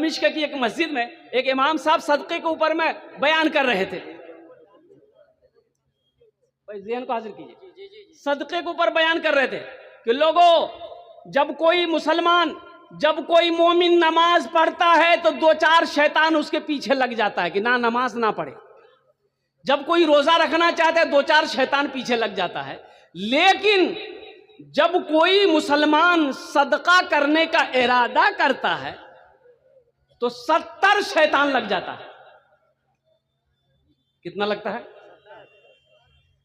दमिश्क की एक मस्जिद में एक इमाम साहब सदक़े के ऊपर में बयान कर रहे थे। भाई ज़हन को हाजिर कीजिए। सदक़े के ऊपर बयान कर रहे थे कि लोगों, जब कोई मुसलमान, जब कोई मोमिन नमाज पढ़ता है तो दो चार शैतान उसके पीछे लग जाता है कि ना नमाज ना पढ़े। जब कोई रोजा रखना चाहता है दो चार शैतान पीछे लग जाता है। लेकिन जब कोई मुसलमान सदका करने का इरादा करता है तो 70 शैतान लग जाता है। कितना लगता है?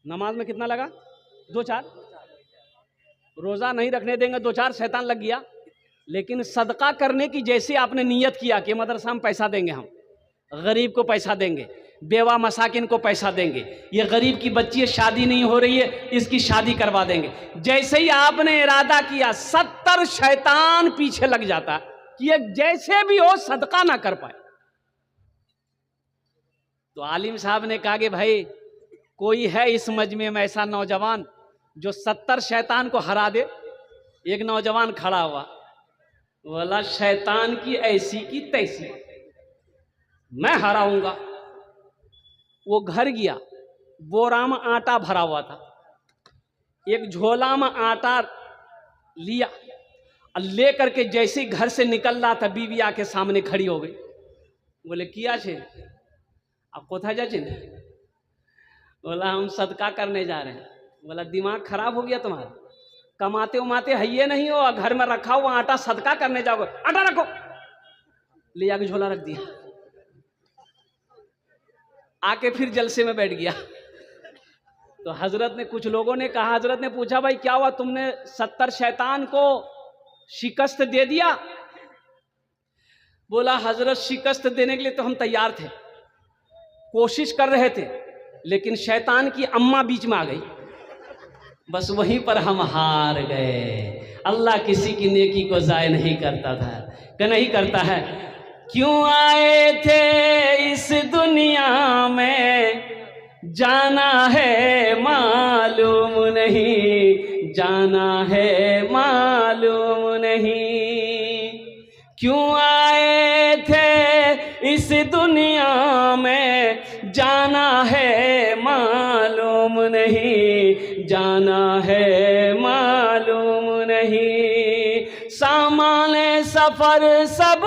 नमाज में कितना लगा? दो चार। रोजा नहीं रखने देंगे दो चार शैतान लग गया। लेकिन सदका करने की जैसे आपने नियत किया कि मदरसा में पैसा देंगे, हम गरीब को पैसा देंगे, बेवा मसाकिन को पैसा देंगे, ये गरीब की बच्ची शादी नहीं हो रही है इसकी शादी करवा देंगे, जैसे ही आपने इरादा किया 70 शैतान पीछे लग जाता कि ये जैसे भी हो सदका ना कर पाए। तो आलिम साहब ने कहा कि भाई कोई है इस मजमे में ऐसा नौजवान जो 70 शैतान को हरा दे? एक नौजवान खड़ा हुआ, बोला शैतान की ऐसी की तैसी मैं हराऊंगा। वो घर गया, बोरा में आटा भरा हुआ था, एक झोला में आटा लिया और ले करके जैसे घर से निकल रहा था बीवी आके सामने खड़ी हो गई। बोले किया छे आप कोथा जा छे? बोला हम सदका करने जा रहे हैं। बोला दिमाग खराब हो गया तुम्हारा, कमाते उमाते है ये नहीं हो, घर में रखा हुआ आटा सदका करने जाओगे? आटा रखो, ले जाके झोला रख दिया, आके फिर जलसे में बैठ गया। तो हजरत ने, कुछ लोगों ने कहा, हजरत ने पूछा भाई क्या हुआ, तुमने 70 शैतान को शिकस्त दे दिया? बोला हजरत शिकस्त देने के लिए तो हम तैयार थे, कोशिश कर रहे थे, लेकिन शैतान की अम्मा बीच में आ गई, बस वहीं पर हम हार गए। अल्लाह किसी की नेकी को जाय नहीं करता था, कि नहीं करता है। क्यों आए थे इस दुनिया में, जाना है मालूम नहीं, जाना है मालूम नहीं। क्यों आए थे इस दुनिया में, जाना है मालूम नहीं, जाना है मालूम नहीं। सामान सफर सब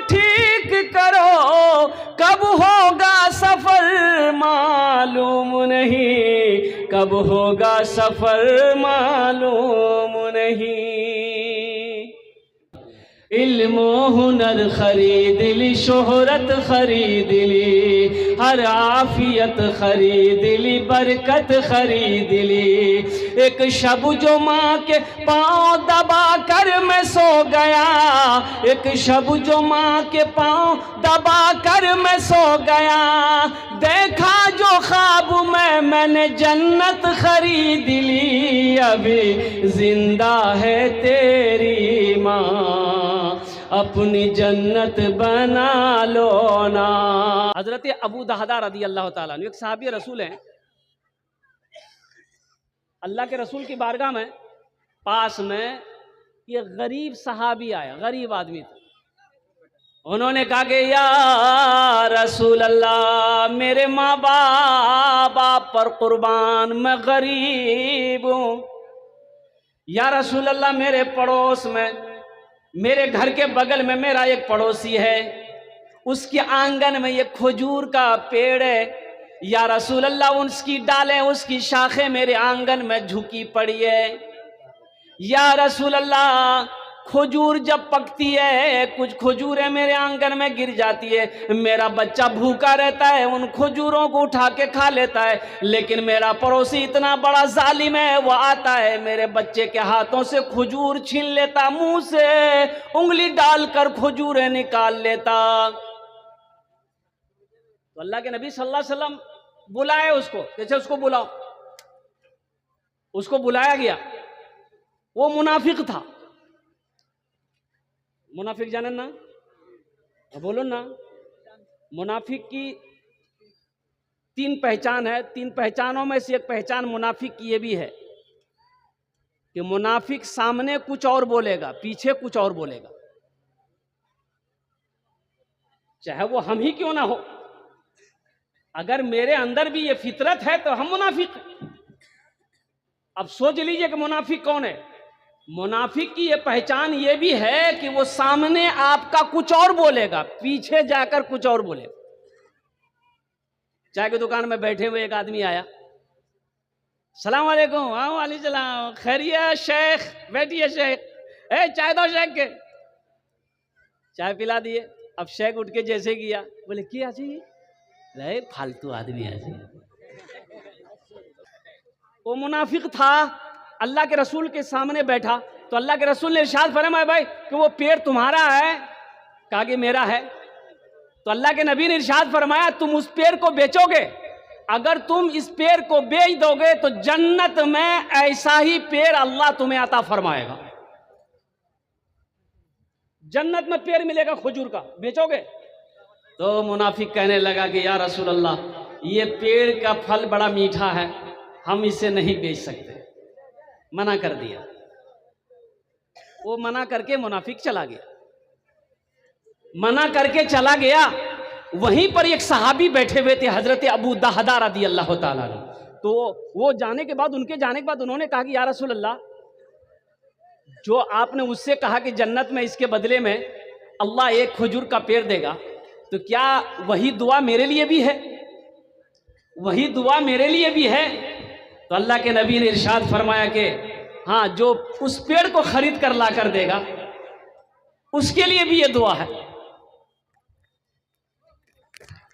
ठीक करो, कब होगा सफर मालूम नहीं, कब होगा सफर मालूम नहीं। इल्म हुनर खरीद ली, शोहरत खरीद ली, हर आफियत खरीद ली, बरकत खरीद ली। एक शब जो माँ के पाँव दबा कर मैं सो गया, एक शब जो माँ के पाँव दबा कर मैं सो गया, देखा जो ख्वाब में मैंने जन्नत खरीद ली। अभी जिंदा है तेरी माँ, अपनी जन्नत बना लो ना। हजरत अबू दहदा रदी अल्लाह ताला अन्हु एक सहाबी रसूल हैं। अल्लाह के रसूल की बारगाह में पास में ये गरीब सहाबी आया, गरीब आदमी था। उन्होंने कहा कि या रसूल अल्लाह, मेरे माँ बाप पर कुर्बान, मैं गरीब हूँ। या रसूल अल्लाह, मेरे पड़ोस में, मेरे घर के बगल में मेरा एक पड़ोसी है, उसके आंगन में एक खजूर का पेड़ है। या रसूल अल्लाह, उसकी डालें, उसकी शाखें मेरे आंगन में झुकी पड़ी है। या रसूल अल्लाह, खजूर जब पकती है, कुछ खजूरें मेरे आंगन में गिर जाती है, मेरा बच्चा भूखा रहता है, उन खजूरों को उठा के खा लेता है। लेकिन मेरा पड़ोसी इतना बड़ा जालिम है, वो आता है मेरे बच्चे के हाथों से खजूर छीन लेता, मुंह से उंगली डालकर खजूरें निकाल लेता। तो अल्लाह के नबी सल्लल्लाहु अलैहि वसल्लम बुलाए उसको, कैसे उसको बुलाओ, उसको बुलाया गया। वो मुनाफिक था। मुनाफिक जाने ना, बोलो ना। मुनाफिक की 3 पहचान है, 3 पहचानों में से एक पहचान मुनाफिक की ये भी है कि मुनाफिक सामने कुछ और बोलेगा, पीछे कुछ और बोलेगा। चाहे वो हम ही क्यों ना हो। अगर मेरे अंदर भी ये फितरत है तो हम मुनाफिक हैं। अब सोच लीजिए कि मुनाफिक कौन है। मुनाफिक की ये पहचान ये भी है कि वो सामने आपका कुछ और बोलेगा, पीछे जाकर कुछ और बोलेगा। चाय की दुकान में बैठे हुए एक आदमी आया, सलाम वालेकुम। हाँ वालेकुम सलाम, खैरियत शेख, बैठिए शेख, ए चाय दो शेख के। चाय पिला दिए। अब शेख उठ के जैसे गया, बोले क्या चाहिए? अरे फालतू आदमी है। वो मुनाफिक था, अल्लाह के रसूल के सामने बैठा तो अल्लाह के रसूल ने इरशाद फरमाया भाई कि वो पेड़ तुम्हारा है? कहा कि मेरा है। तो अल्लाह के नबी ने इरशाद फरमाया तुम उस पेड़ को बेचोगे? अगर तुम इस पेड़ को बेच दोगे तो जन्नत में ऐसा ही पेड़ अल्लाह तुम्हें अता फरमाएगा। जन्नत में पेड़ मिलेगा खजूर का, बेचोगे? तो मुनाफिक कहने लगा कि या रसूल अल्लाह, ये पेड़ का फल बड़ा मीठा है, हम इसे नहीं बेच सकते। मना कर दिया। वो मना करके मुनाफिक चला गया। मना करके चला गया। वहीं पर एक सहाबी बैठे हुए थे, हजरत अबू दहदा रदी अल्लाह ताला अन्हु। तो वो जाने के बाद, उनके जाने के बाद उन्होंने कहा कि या रसूल अल्लाह, जो आपने उससे कहा कि जन्नत में इसके बदले में अल्लाह एक खजूर का पेड़ देगा, तो क्या वही दुआ मेरे लिए भी है? वही दुआ मेरे लिए भी है? तो अल्लाह के नबी ने इरशाद फरमाया कि हाँ, जो उस पेड़ को खरीद कर ला कर देगा उसके लिए भी ये दुआ है,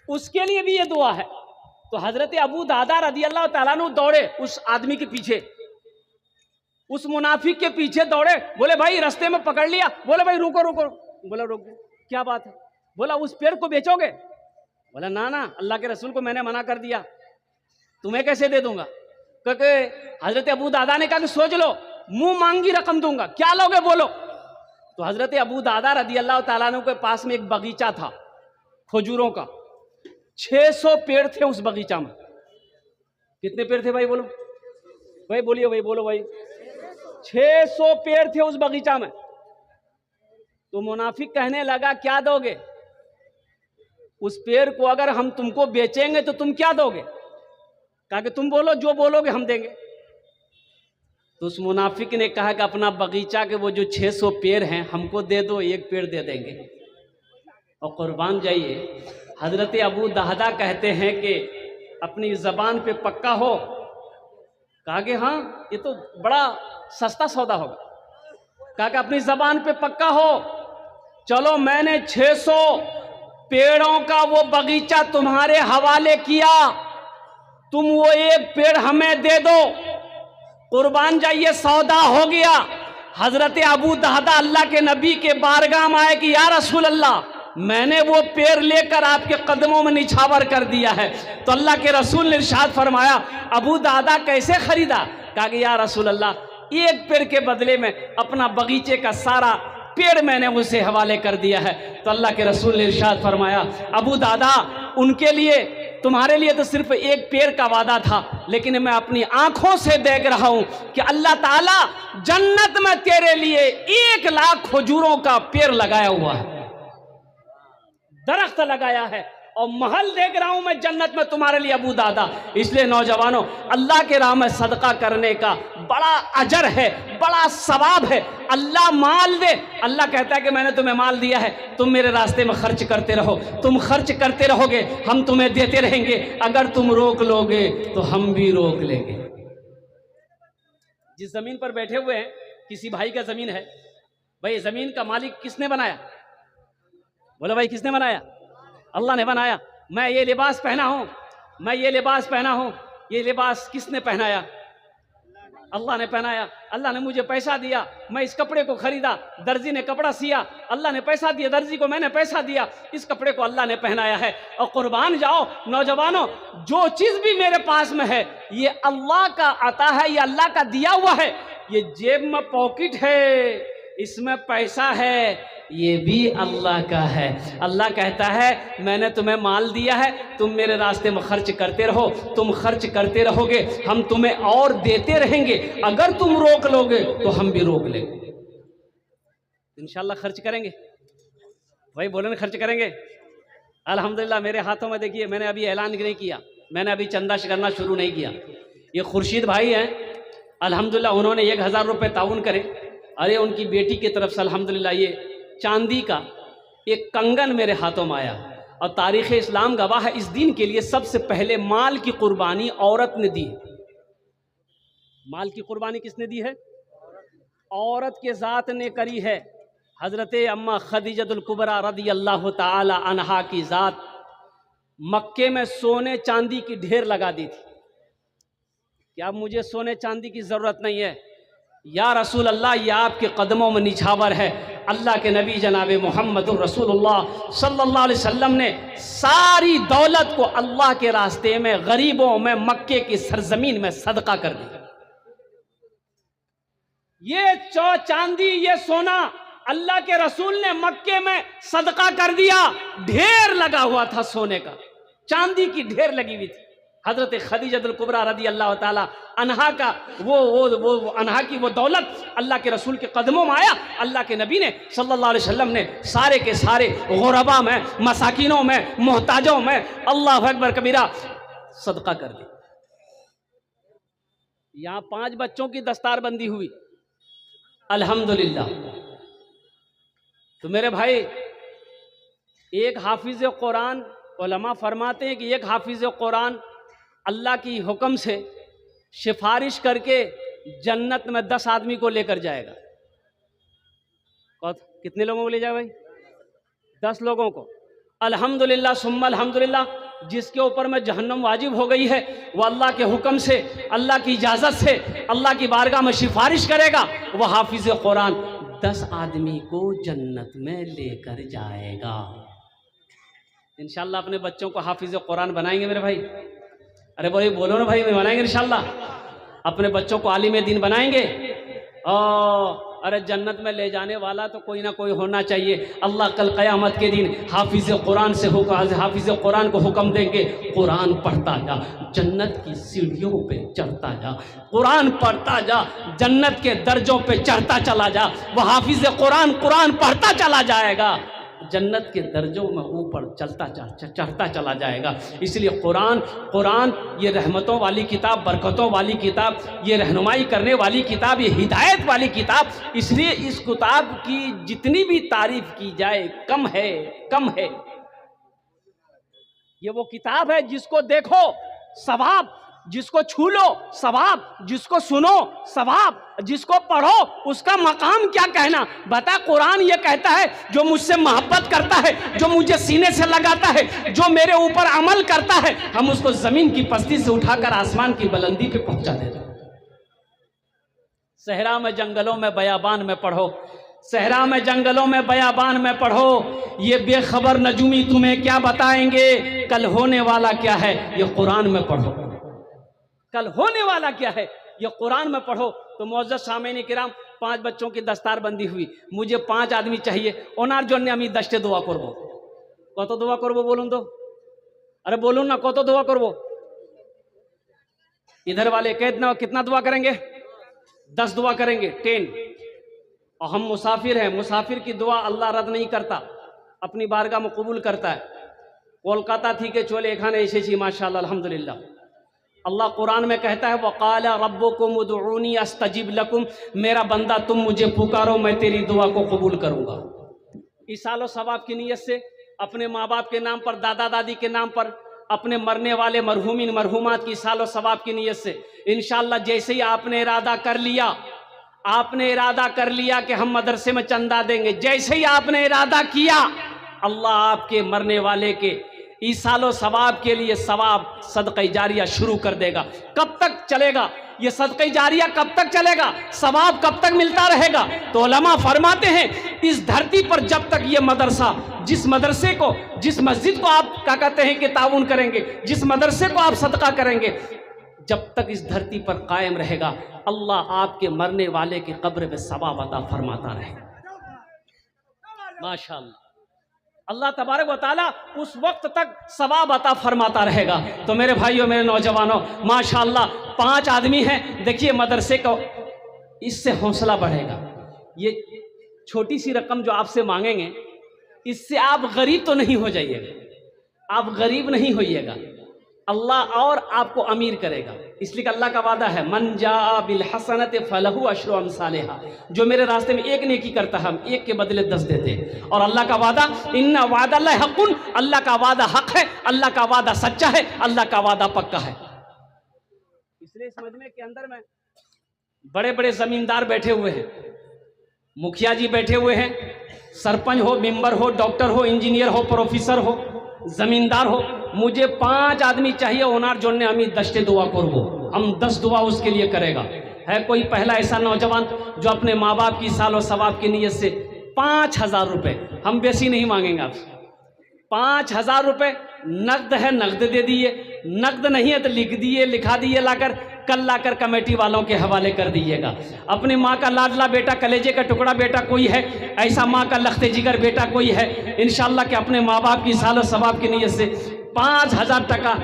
उसके लिए भी ये दुआ है। तो हजरत अबू दादा रदी अल्लाह ताला अन्हु दौड़े उस आदमी के पीछे, उस मुनाफिक के पीछे दौड़े। बोले भाई रास्ते में पकड़ लिया। बोले भाई रुको रुको। बोला रुको, क्या बात है? बोला उस पेड़ को बेचोगे? बोला ना ना, अल्लाह के रसूल को मैंने मना कर दिया, तुम्हें कैसे दे दूंगा? क्योंकि हजरत अबू दादा ने कहा कि सोच लो, मुंह मांगी रकम दूंगा, क्या लोगे बोलो। तो हजरत अबू दादा रदी अल्लाह ताला अन्हु के पास में एक बगीचा था खजूरों का। 600 पेड़ थे उस बगीचा में। कितने पेड़ थे भाई बोलो? भाई बोलिए भाई, बोलो भाई। 600 पेड़ थे उस बगीचा में। तो मुनाफिक कहने लगा क्या दोगे? उस पेड़ को अगर हम तुमको बेचेंगे तो तुम क्या दोगे? कहा कि तुम बोलो, जो बोलोगे हम देंगे। तो उस मुनाफिक ने कहा कि अपना बगीचा के वो जो 600 पेड़ हैं हमको दे दो, एक पेड़ दे देंगे। और कुर्बान जाइए, हजरत अबू दहदा कहते हैं कि अपनी ज़बान पे पक्का हो। कहा कि हाँ, ये तो बड़ा सस्ता सौदा होगा। कहा कि अपनी ज़बान पे पक्का हो, चलो मैंने 600 पेड़ों का वो बगीचा तुम्हारे हवाले किया, तुम वो एक पेड़ हमें दे दो। कुर्बान जाइए, सौदा हो गया। हजरत अबू दहदा अल्लाह के नबी के बारगाह में आए कि या रसूल अल्लाह, मैंने वो पेड़ लेकर आपके कदमों में निछावर कर दिया है। तो अल्लाह के रसूल ने इरशाद फरमाया, अबू दादा कैसे खरीदा? कहा कि या रसूल अल्लाह, एक पेड़ के बदले में अपना बगीचे का सारा पेड़ मैंने उसे हवाले कर दिया है। तो अल्लाह के रसूल ने इरशाद फरमाया, अबू दादा, उनके लिए, तुम्हारे लिए तो सिर्फ एक पेड़ का वादा था, लेकिन मैं अपनी आंखों से देख रहा हूं कि अल्लाह ताला जन्नत में तेरे लिए 1 लाख खजूरों का पेड़ लगाया हुआ है, दरख्त लगाया है, और महल देख रहा हूं मैं जन्नत में तुम्हारे लिए अबू दादा। इसलिए नौजवानों, अल्लाह के राह में सदका करने का बड़ा अजर है, बड़ा सवाब है। अल्लाह माल दे, अल्लाह कहता है कि मैंने तुम्हें माल दिया है, तुम मेरे रास्ते में खर्च करते रहो। तुम खर्च करते रहोगे, हम तुम्हें देते रहेंगे। अगर तुम रोक लोगे तो हम भी रोक लेंगे। जिस जमीन पर बैठे हुए हैं, किसी भाई का जमीन है। भाई जमीन का मालिक किसने बनाया? बोलो भाई, किसने बनाया? अल्लाह ने बनाया। मैं ये लिबास पहना हूं, मैं ये लिबास पहना हूं, ये लिबास किसने पहनाया? अल्लाह ने पहनाया। अल्लाह ने मुझे पैसा दिया, मैं इस कपड़े को खरीदा, दर्जी ने कपड़ा सिया, अल्लाह ने पैसा दिया, दर्जी को मैंने पैसा दिया, इस कपड़े को अल्लाह ने पहनाया है। और कुर्बान जाओ नौजवानों, जो चीज़ भी मेरे पास में है ये अल्लाह का अता है, ये अल्लाह का दिया हुआ है। ये जेब में पॉकेट है, इसमें पैसा है, ये भी अल्लाह का है। अल्लाह कहता है मैंने तुम्हें माल दिया है, तुम मेरे रास्ते में खर्च करते रहो, तुम खर्च करते रहोगे, हम तुम्हें और देते रहेंगे। अगर तुम रोक लोगे तो हम भी रोक लेंगे। इंशाल्लाह खर्च करेंगे भाई, बोले ना खर्च करेंगे। अल्हम्दुलिल्लाह मेरे हाथों में देखिए, मैंने अभी ऐलान नहीं किया, मैंने अभी चंदा करना शुरू नहीं किया। ये खुर्शीद भाई हैं, अल्हम्दुलिल्लाह उन्होंने 1000 रुपये ताउन करे। अरे उनकी बेटी की तरफ से अल्हम्दुलिल्लाह ये चांदी का एक कंगन मेरे हाथों में आया। और तारीख़ इस्लाम गवाह है, इस दीन के लिए सबसे पहले माल की कुर्बानी औरत ने दी है। माल की कुर्बानी किसने दी है? औरत के ज़ात ने करी है। हज़रत अम्मा खदीजतुल कुबरा रदी अल्लाह ताला अन्हा की ज़ात मक्के में सोने चांदी की ढेर लगा दी थी कि अब मुझे सोने चांदी की ज़रूरत नहीं है, या रसूल अल्लाह ये आपके कदमों में निछावर है। अल्लाह के नबी जनाब मोहम्मद रसूलुल्लाह सल्लल्लाहु अलैहि वसल्लम ने सारी दौलत को अल्लाह के रास्ते में गरीबों में मक्के की सरजमीन में सदका कर दी। ये चांदी ये सोना अल्लाह के रसूल ने मक्के में सदका कर दिया। ढेर लगा हुआ था सोने का, चांदी की ढेर लगी हुई थी। हजरत खदीजतुल कुबरा रदी अल्लाह ताला अन्हा का वो अन्हा की वो दौलत अल्लाह के रसूल के कदमों में आया। अल्लाह के नबी ने सल्लल्लाहु अलैहि वसल्लम ने सारे के सारे गुरबा में, मसाकिनों में, मोहताजों में अल्लाह अकबर कबीरा सदका कर दी। यहाँ 5 बच्चों की दस्तारबंदी हुई अल्हम्दुलिल्लाह। तो मेरे भाई, एक हाफिज कुरान, उलमा फरमाते हैं कि एक हाफिज कुरान अल्लाह की हुक्म से सिफारिश करके जन्नत में 10 आदमी को लेकर जाएगा। कितने लोगों को ले जाएगा भाई? 10 लोगों को। अल्हम्दुलिल्लाह सुम्मा अल्हम्दुलिल्लाह। जिसके ऊपर में जहन्नम वाजिब हो गई है वो अल्लाह के हुक्म से, अल्लाह की इजाज़त से अल्लाह की बारगाह में सिफारिश करेगा, वह हाफिज कुरान 10 आदमी को जन्नत में लेकर जाएगा। इंशाअल्लाह अपने बच्चों को हाफिज कुरान बनाएंगे मेरे भाई। अरे भाई बोलो ना भाई, बनाएंगे इंशाअल्लाह। अपने बच्चों को आलिम दीन बनाएंगे। अरे जन्नत में ले जाने वाला तो कोई ना कोई होना चाहिए। अल्लाह कल क़यामत के दिन हाफिज कुरान से हाफिज कुरान को हुक्म देंगे, कुरान पढ़ता जा, जन्नत की सीढ़ियों पे चढ़ता जा, कुरान पढ़ता जा, जन्नत के दर्जों पे चढ़ता चला जा। वह हाफिज कुरान कुरान पढ़ता चला जाएगा, जन्नत के दर्जों में ऊपर चढ़ता चला जाएगा। इसलिए कुरान ये रहमतों वाली किताब, बरकतों वाली किताब, ये रहनुमाई करने वाली किताब, ये हिदायत वाली किताब। इसलिए इस किताब की जितनी भी तारीफ की जाए कम है। ये वो किताब है जिसको देखो सवाब, जिसको छू लो सवाब, जिसको सुनो सवाब, जिसको पढ़ो उसका मकाम क्या कहना। बता, कुरान ये कहता है जो मुझसे मोहब्बत करता है, जो मुझे सीने से लगाता है, जो मेरे ऊपर अमल करता है, हम उसको जमीन की पस्ती से उठाकर आसमान की बुलंदी पे पहुंचा देते हैं। सहरा में जंगलों में बयाबान में पढ़ो, सहरा में जंगलों में बयाबान में पढ़ो, ये बेखबर नजूमी तुम्हें क्या बताएंगे, कल होने वाला क्या है ये कुरान में पढ़ो। कल होने वाला क्या है ये कुरान में पढ़ो। तो मुअज़्ज़ज़ सामीन किराम, 5 बच्चों की दस्तारबंदी हुई, मुझे 5 आदमी चाहिए। ओनार जन्य अमी 10 दुआ करबो। कत दुआ करबो बोलून तो? अरे बोलून ना, कत दुआ करबो? इधर वाले कितना दुआ करेंगे? 10 दुआ करेंगे, 10। और हम मुसाफिर हैं, मुसाफिर की दुआ अल्लाह रद्द नहीं करता, अपनी बारगाह में कबूल करता है। कोलकाता थी के चोले एखाने एसेছি माशाअल्लाह अल्हम्दुलिल्लाह। अल्लाह कुरान में कहता है वक़ाला रब्बुकुम उदऊनी अस्तजिब लकुम, मेरा बंदा तुम मुझे पुकारो मैं तेरी दुआ को कबूल करूँगा। इसालो सवाब की नीयत से, अपने माँ बाप के नाम पर, दादा दादी के नाम पर, अपने मरने वाले मरहूमिन मरहूमात की इसालो सवाब की नीयत से इंशाअल्लाह जैसे ही आपने इरादा कर लिया कि हम मदरसे में चंदा देंगे, जैसे ही आपने इरादा किया अल्लाह आपके मरने वाले के ईसालो सवाब के लिए सवाब सदक़ा जारिया शुरू कर देगा। कब तक चलेगा ये सदक़ा जारिया? कब तक चलेगा? सवाब कब तक मिलता रहेगा? तो उलमा फरमाते हैं इस धरती पर जब तक ये मदरसा, जिस मदरसे को, जिस मस्जिद को आप क्या कहते हैं कि ताउन करेंगे, जिस मदरसे को आप सदका करेंगे, जब तक इस धरती पर कायम रहेगा अल्लाह आपके मरने वाले की कब्र पे सवाब अता फरमाता रहेगा। माशाअल्लाह, अल्लाह तबारक व तआला उस वक्त तक सवाब अता फरमाता रहेगा। तो मेरे भाइयों, मेरे नौजवानों, माशाअल्लाह 5 आदमी हैं। देखिए मदरसे को इससे हौसला बढ़ेगा। ये छोटी सी रकम जो आपसे मांगेंगे, इससे आप गरीब तो नहीं हो जाइएगा। आप गरीब नहीं होइएगा, अल्लाह और आपको अमीर करेगा। इसलिए कि अल्लाह का वादा है, मन जा बिल हसनत फलहु अशरु अमसालिहा, जो मेरे रास्ते में एक नेकी करता है हम एक के बदले 10 देते हैं। और अल्लाह का वादा, इन्ना वादल्लाहि हक़्क़ुन, अल्लाह का वादा हक है, अल्लाह का वादा सच्चा है, अल्लाह का वादा पक्का है। इसलिए इस मजमे के अंदर में बड़े बड़े जमींदार बैठे हुए हैं, मुखिया जी बैठे हुए हैं, सरपंच हो, मेंबर हो, डॉक्टर हो, इंजीनियर हो, प्रोफेसर हो, जमींदार हो। मुझे 5 आदमी चाहिए ओनार जोड़ने, हम 10 दुआ करबो, हम 10 दुआ उसके लिए करेगा। है कोई पहला ऐसा नौजवान जो अपने माँ बाप की साल और सवाब की नीयत से 5000 रुपये, हम बेसी नहीं मांगेंगे आपसे, 5000 रुपये नकद है नकद दे दिए, नकद नहीं है तो लिख दिए, लिखा दिए लाकर, कल लाकर कमेटी वालों के हवाले कर दीजिएगा। अपनी माँ का लाडला बेटा, कलेजे का टुकड़ा बेटा कोई है, ऐसा माँ का लख्ते जिगर बेटा कोई है, इंशाअल्लाह कि अपने माँ बाप की साल और सवाब की नीयत से 5000 टका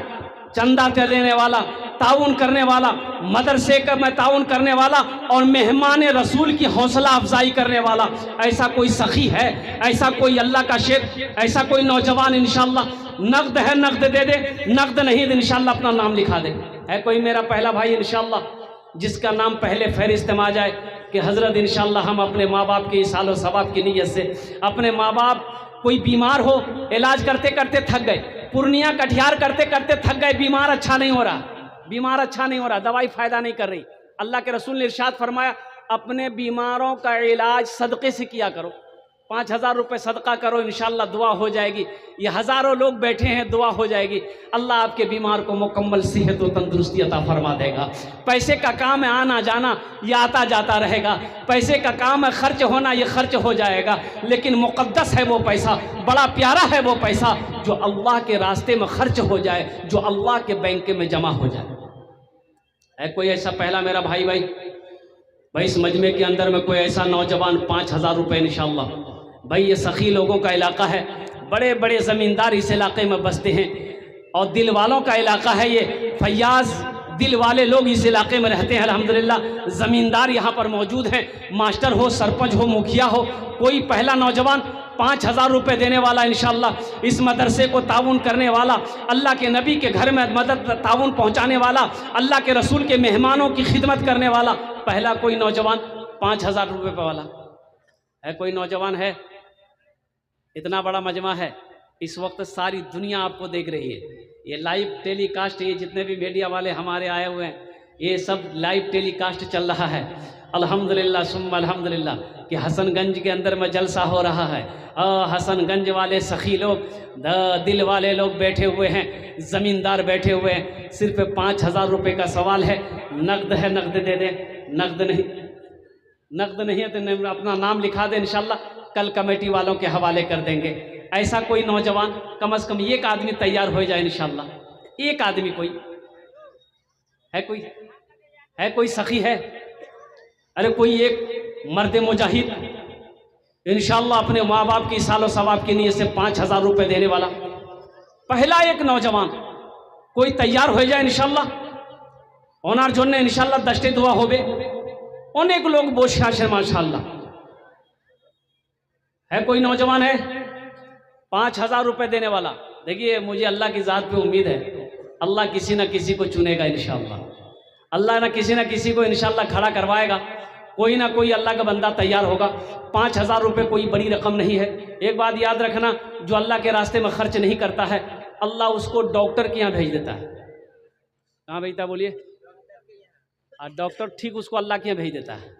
चंदा देने वाला, ताउन करने वाला, मदरसे का में ताउन करने वाला और मेहमान रसूल की हौसला अफजाई करने वाला, ऐसा कोई सखी है, ऐसा कोई अल्लाह का शेर, ऐसा कोई नौजवान इंशाअल्लाह नकद है नकद दे दे, नकद नहीं तो इंशाअल्लाह अपना नाम लिखा दे। है कोई मेरा पहला भाई इंशाअल्लाह जिसका नाम पहले फहरिस्त में आ जाए कि हज़रत इंशाअल्लाह हम अपने माँ बाप के इसाल और सवाब की नीयत से, अपने माँ बाप कोई बीमार हो, इलाज करते करते थक गए, पूर्णिया कटिहार करते करते थक गए, बीमार अच्छा नहीं हो रहा, बीमार अच्छा नहीं हो रहा, दवाई फ़ायदा नहीं कर रही। अल्लाह के रसूल ने इरशाद फरमाया, अपने बीमारों का इलाज सदक़े से किया करो, 5000 रुपये सदका करो, इंशाअल्लाह दुआ हो जाएगी। ये हज़ारों लोग बैठे हैं, दुआ हो जाएगी, अल्लाह आपके बीमार को मुकम्मल सेहत और तंदुरुस्ती अता फरमा देगा। पैसे का काम है आना जाना, ये आता जाता रहेगा, पैसे का काम है खर्च होना, ये खर्च हो जाएगा, लेकिन मुक़द्दस है वो पैसा, बड़ा प्यारा है वो पैसा जो अल्लाह के रास्ते में खर्च हो जाए, जो अल्लाह के बैंक में जमा हो जाए। है कोई ऐसा पहला मेरा भाई इस मजमे के अंदर में कोई ऐसा नौजवान 5000 रुपये इंशाअल्लाह। भाई ये सखी लोगों का इलाका है, बड़े बड़े ज़मींदार इस इलाके में बसते हैं और दिल वालों का इलाका है ये, फैयाज़ दिल वाले लोग इस इलाके में रहते हैं। अल्हम्दुलिल्लाह ज़मींदार यहाँ पर मौजूद हैं, मास्टर हो, सरपंच हो, मुखिया हो, कोई पहला नौजवान 5000 रुपये देने वाला इंशाअल्लाह, इस मदरसे को ताउन करने वाला, अल्लाह के नबी के घर में मदद ताउन पहुँचाने वाला, अल्लाह के रसूल के मेहमानों की खिदमत करने वाला, पहला कोई नौजवान 5000 रुपये वाला है। कोई नौजवान है? इतना बड़ा मजमा है, इस वक्त सारी दुनिया आपको देख रही है, ये लाइव टेलीकास्ट, ये जितने भी मीडिया वाले हमारे आए हुए हैं, ये सब लाइव टेलीकास्ट चल रहा है। अल्हम्दुलिल्लाह सुम्मा अल्हम्दुलिल्लाह कि हसनगंज के अंदर में जलसा हो रहा है। हसनगंज वाले सखी लोग, दिल वाले लोग बैठे हुए हैं, ज़मींदार बैठे हुए हैं, सिर्फ 5000 रुपये का सवाल है, नकद है नकद दे दें, नकद नहीं है तो अपना नाम लिखा दें, इंशाअल्लाह कल कमेटी वालों के हवाले कर देंगे। ऐसा कोई नौजवान कम से कम एक आदमी तैयार हो जाए इंशाअल्लाह, एक आदमी कोई है, कोई सखी है, अरे कोई एक मर्द मुजाहिद इंशाअल्लाह अपने माँ बाप की सालो सवाब की नीयत से 5000 रुपये देने वाला पहला एक नौजवान कोई तैयार हो जाए इंशाअल्लाह, ओनार जोड़ने इंशाअल्लाह 10 दुआ होबे, अनेक लोग बोशाश है माशाअल्लाह। है कोई नौजवान है 5000 रुपये देने वाला? देखिए मुझे अल्लाह की ज़ात पे उम्मीद है, अल्लाह किसी न किसी को चुनेगा इंशाअल्लाह, अल्लाह ना किसी को इंशाअल्लाह खड़ा करवाएगा, कोई ना कोई अल्लाह का बंदा तैयार होगा। 5000 रुपये कोई बड़ी रकम नहीं है। एक बात याद रखना, जो अल्लाह के रास्ते में खर्च नहीं करता है, अल्लाह उसको डॉक्टर के यहाँ भेज देता है। कहाँ भेजता बोलिए? डॉक्टर ठीक उसको अल्लाह के यहाँ भेज देता है,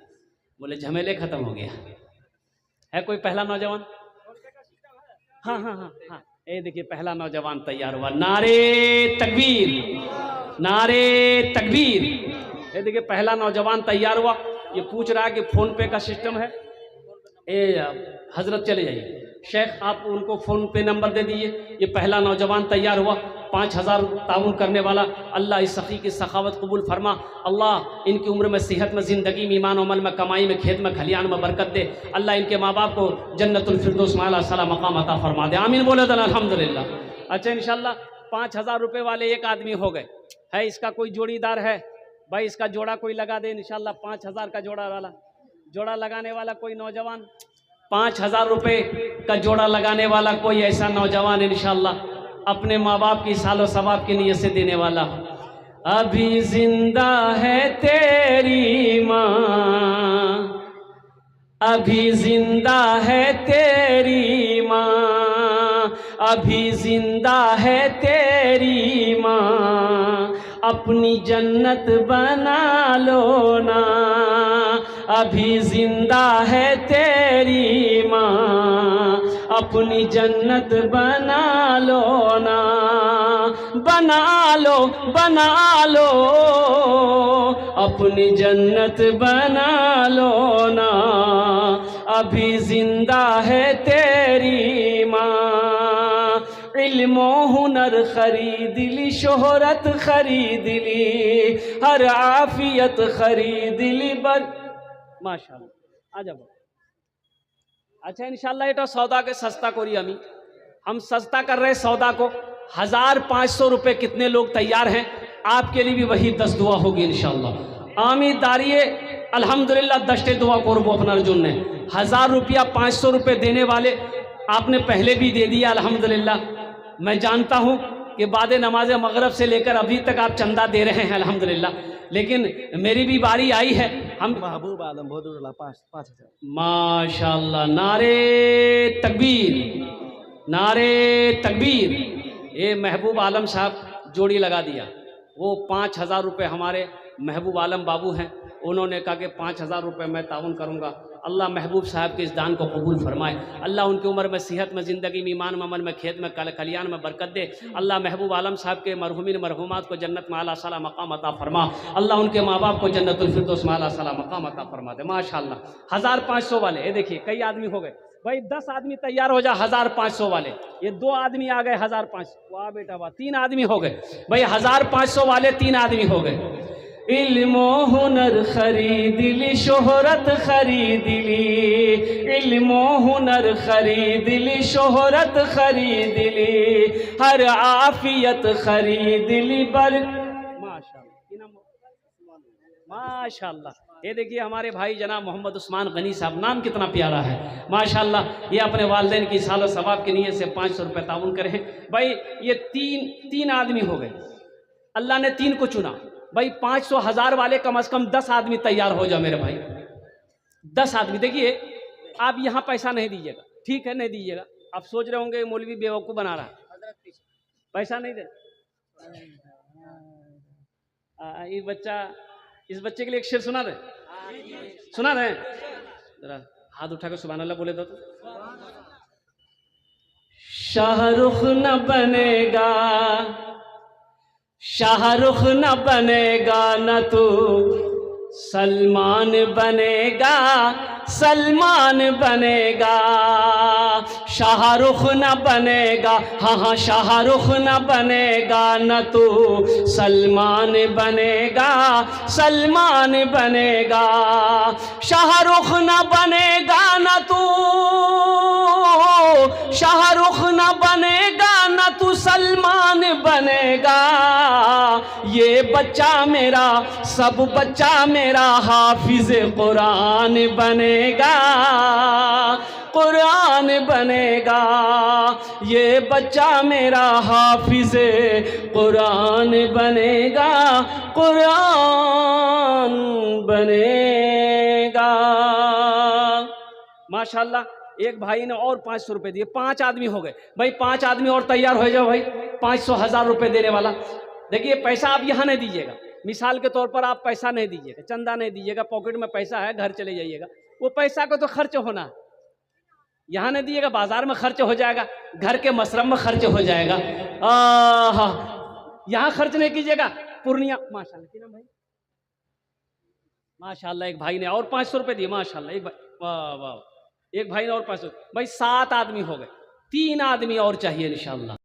बोले झमेले खत्म हो गया। है कोई पहला नौजवान? हाँ, ये देखिए पहला नौजवान तैयार हुआ, नारे तकबीर, नारे तकबीर। ये देखिए पहला नौजवान तैयार हुआ। ये पूछ रहा है कि फ़ोन पे का सिस्टम है? हजरत चले जाइए, शेख आप उनको फ़ोन पे नंबर दे दीजिए। ये पहला नौजवान तैयार हुआ, 5000 ताउन करने वाला। अल्लाह इस सखी की सखावत कबूल फरमा, अल्लाह इनकी उम्र में, सेहत में, ज़िंदगी में, ईमान अमल में, कमाई में, खेत में, खलियान में बरकत दे। अल्लाह इनके माँ बाप को जन्नतुल फिरदौस में आला सला मकाम अता फरमा दे। आमीन बोले तो अल्हम्दुलिल्लाह। अच्छा इंशाअल्लाह 5000 रुपये वाले एक आदमी हो गए। है इसका कोई जोड़ीदार है? भाई इसका जोड़ा कोई लगा दे इंशाअल्लाह। 5000 का जोड़ा लगाने वाला कोई नौजवान, 5000 रुपये का जोड़ा लगाने वाला कोई ऐसा नौजवान इंशाअल्लाह अपने माँ बाप की सालो सवाब की नीयत से देने वाला हो। अभी जिंदा है तेरी माँ, अभी जिंदा है तेरी माँ, अभी जिंदा है तेरी माँ, अपनी जन्नत बना लो ना। अभी जिंदा है तेरी माँ, अपनी जन्नत बना लो ना। बना लो, बना लो, अपनी जन्नत बना लो ना। अभी जिंदा है तेरी माँ, इल्मो हुनर खरीद ली, शोहरत खरीद ली, हर आफियत खरीद ली। माशाअल्लाह आ जाओ। अच्छा इंशाल्लाह এটা सौदा के सस्ता करी हम सस्ता कर रहे सौदा को। 1500 रुपये कितने लोग तैयार हैं? आपके लिए भी वही 10 दुआ होगी इंशाल्लाह। आमी दारिये अल्हम्दुलिल्लाह दस्ते दुआ करबो अपना अर्जुन ने 1000 रुपया 500 रुपये देने वाले आपने पहले भी दे दिया अल्हम्दुलिल्लाह। मैं जानता हूँ कि बाद नमाज मगरब से लेकर अभी तक आप चंदा दे रहे हैं अल्हम्दुलिल्लाह, लेकिन मेरी भी बारी आई है। हम महबूब आलम बहुत 5,000 माशाअल्लाह। नारे तकबीर, नारे तकबीर। ये महबूब आलम साहब जोड़ी लगा दिया। वो 5,000 रुपये हमारे महबूब आलम बाबू हैं, उन्होंने कहा कि 5,000 रुपये मैं ताउन करूँगा। अल्लाह महबूब साहब के इस दान को कबूल फरमाए। अल्लाह उनकी उम्र में, सेहत में, ज़िंदगी में, ईमान में, अमल में, खेत में, कल्याण में बरकत दे। अल्लाह महबूब आलम साहब के मरहुमीन मरहुमात को जन्नत में आला साला मकाम अता फरमा। अल्लाह उनके माँ बाप को जन्नतुल फिरदौस में आला साला मकाम अता फरमा दे। माशाअल्लाह 1500 वाले ये देखिए कई आदमी हो गए भाई। 10 आदमी तैयार हो जा 1500 वाले। ये 2 आदमी आ गए 1500। वाह बेटा वाह, 3 आदमी हो गए भाई। 1500 वाले 3 आदमी हो गए। इल्मो हुनर खरीद ली, शोहरत खरीद ली, इल्मो हुनर खरीद ली, शोहरत खरीद ली, हर आफियत खरीद ली। माशाअल्लाह माशाअल्लाह। ये देखिए हमारे भाई जनाब मोहम्मद उस्मान गनी साहब, नाम कितना प्यारा है माशाअल्लाह। ये अपने वालिदैन की सालो सवाब की नीयत से 500 रुपये ताउन करे हैं भाई। ये तीन आदमी हो गए। अल्लाह ने 3 को चुना भाई। 500 1000 वाले कम से कम 10 आदमी तैयार हो जाओ मेरे भाई। 10 आदमी। देखिए आप यहाँ पैसा नहीं दीजिएगा, ठीक है नहीं दीजिएगा। आप सोच रहे होंगे मौलवी बेवकूफ़ बना रहा है, पैसा नहीं दे। इस बच्चे के लिए एक शेर सुना दे, सुना दे जरा। हाथ उठा कर सुभान अल्लाह बोले तो। शाहरुख न बनेगा, शाहरुख न बनेगा न तू सलमान बनेगा, सलमान बनेगा। शाहरुख न बनेगा, हाँ हाँ शाहरुख न बनेगा न तू सलमान बनेगा, सलमान बनेगा। शाहरुख न बनेगा न तू, शाहरुख न बनेगा न तू सलमान बनेगा। ये बच्चा मेरा, सब बच्चा मेरा हाफिज कुरान बनेगा, कुरान बनेगा। ये बच्चा मेरा हाफिज कुरान बनेगा, कुरान बनेगा। माशाअल्लाह। एक भाई ने और 500 रुपये दिए। 5 आदमी हो गए भाई। 5 आदमी और तैयार हो जाओ भाई। 500 1000 रुपये देने वाला। देखिए पैसा आप यहाँ नहीं दीजिएगा, मिसाल के तौर पर आप पैसा नहीं दीजिएगा, चंदा नहीं दीजिएगा। पॉकेट में पैसा है, घर चले जाइएगा। वो पैसा को तो खर्च होना है, यहाँ नहीं दीजिएगा, बाजार में खर्च हो जाएगा, घर के मशरब में खर्च हो जाएगा। यहाँ खर्च नहीं कीजिएगा। पूर्णिया माशाल्लाह भाई, माशाल्लाह। एक भाई ने और 500 रुपये दिए माशाल्लाह। एक भाई, वाह वाह, एक भाई ने और 500। भाई 7 आदमी हो गए। 3 आदमी और चाहिए इंशाल्लाह।